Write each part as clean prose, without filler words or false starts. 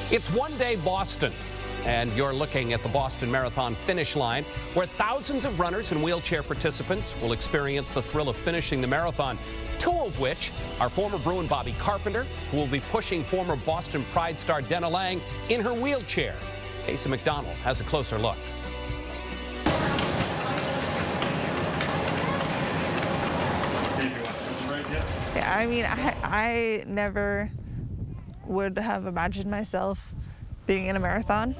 It's one-day Boston, and you're looking at the Boston Marathon finish line, where thousands of runners and wheelchair participants will experience the thrill of finishing the marathon, two of which are former Bruin Bobby Carpenter, who will be pushing former Boston Pride star Denna Laing in her wheelchair. Casey McDonald has a closer look. Yeah, I mean, I never would have imagined myself being in a marathon.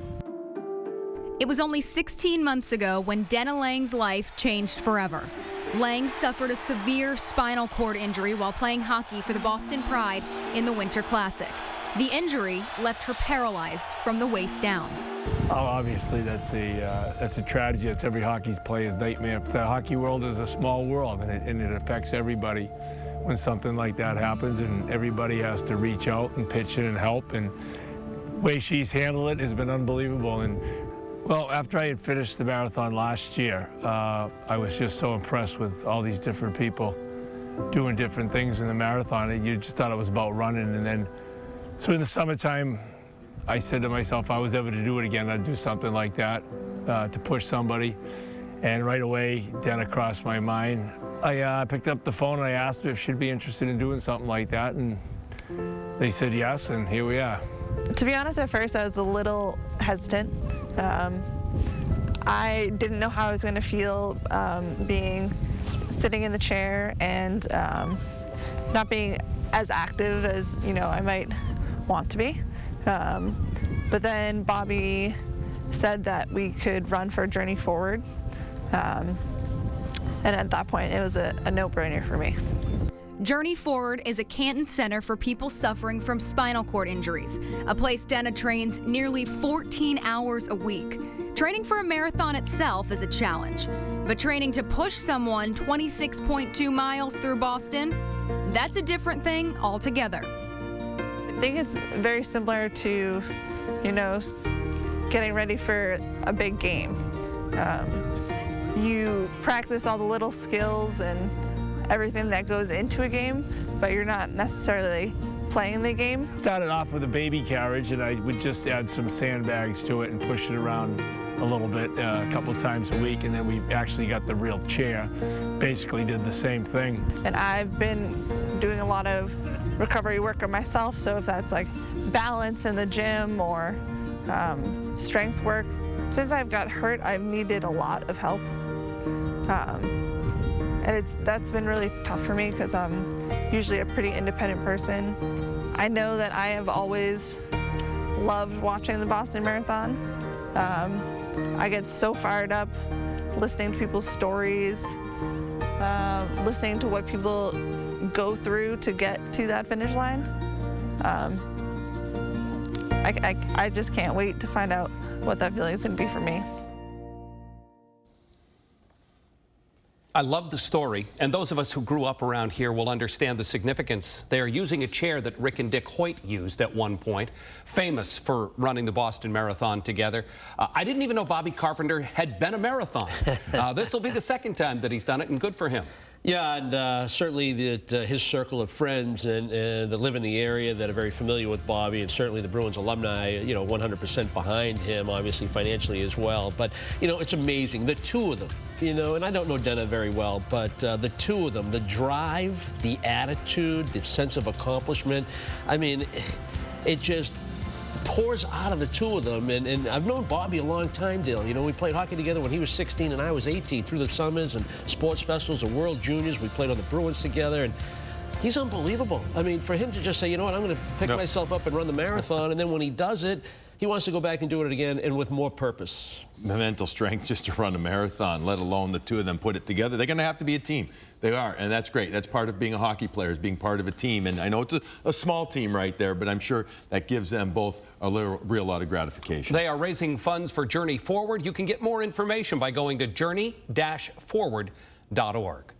It was only 16 months ago when Denna Laing's life changed forever. Laing suffered a severe spinal cord injury while playing hockey for the Boston Pride in the Winter Classic. The injury left her paralyzed from the waist down. Oh, obviously that's a tragedy. It's every hockey player's nightmare. The hockey world is a small world, and it affects everybody when something like that happens, and everybody has to reach out and pitch in and help. And the way she's handled it has been unbelievable. And well, after I had finished the marathon last year, I was just so impressed with all these different people doing different things in the marathon. And you just thought it was about running. And then, so in the summertime, I said to myself, if I was ever to do it again, I'd do something like that to push somebody. And right away, Denna crossed my mind. I picked up the phone and I asked her if she'd be interested in doing something like that, and they said yes, and here we are. To be honest, at first I was a little hesitant. I didn't know how I was going to feel being sitting in the chair and not being as active as I might want to be. But then Bobby said that we could run for Journey Forward. And at that point, it was a no-brainer for me. Journey Forward is a Canton center for people suffering from spinal cord injuries, a place Denna trains nearly 14 hours a week. Training for a marathon itself is a challenge, but training to push someone 26.2 miles through Boston, that's a different thing altogether. I think it's very similar to, getting ready for a big game. You practice all the little skills and everything that goes into a game, but you're not necessarily playing the game. Started off with a baby carriage, and I would just add some sandbags to it and push it around a little bit a couple times a week, and then we actually got the real chair. Basically did the same thing. And I've been doing a lot of recovery work on myself, so if that's like balance in the gym or strength work. Since I've got hurt, I've needed a lot of help. And that's been really tough for me because I'm usually a pretty independent person. I know that I have always loved watching the Boston Marathon. I get so fired up listening to people's stories, listening to what people go through to get to that finish line. I just can't wait to find out what that feeling is going to be for me. I love the story, and those of us who grew up around here will understand the significance. They are using a chair that Rick and Dick Hoyt used at one point, famous for running the Boston Marathon together. I didn't even know Bobby Carpenter had been a marathon. This will be the second time that he's done it, and good for him. Yeah, and certainly his circle of friends and that live in the area that are very familiar with Bobby, and certainly the Bruins alumni, 100% behind him, obviously financially as well. But, it's amazing. The two of them, and I don't know Denna very well, but the two of them, the drive, the attitude, the sense of accomplishment, I mean, it just pours out of the two of them. And I've known Bobby a long time, Dale. We played hockey together when he was 16 and I was 18 through the summers and sports festivals and World Juniors. We played on the Bruins together, and he's unbelievable. I mean, for him to just say, I'm going to pick myself up and run the marathon, and then when he does it, he wants to go back and do it again, and with more purpose. Mental strength just to run a marathon, let alone the two of them put it together. They're going to have to be a team. They are, and that's great. That's part of being a hockey player, is being part of a team. And I know it's a small team right there, but I'm sure that gives them both a real lot of gratification. They are raising funds for Journey Forward. You can get more information by going to journey-forward.org.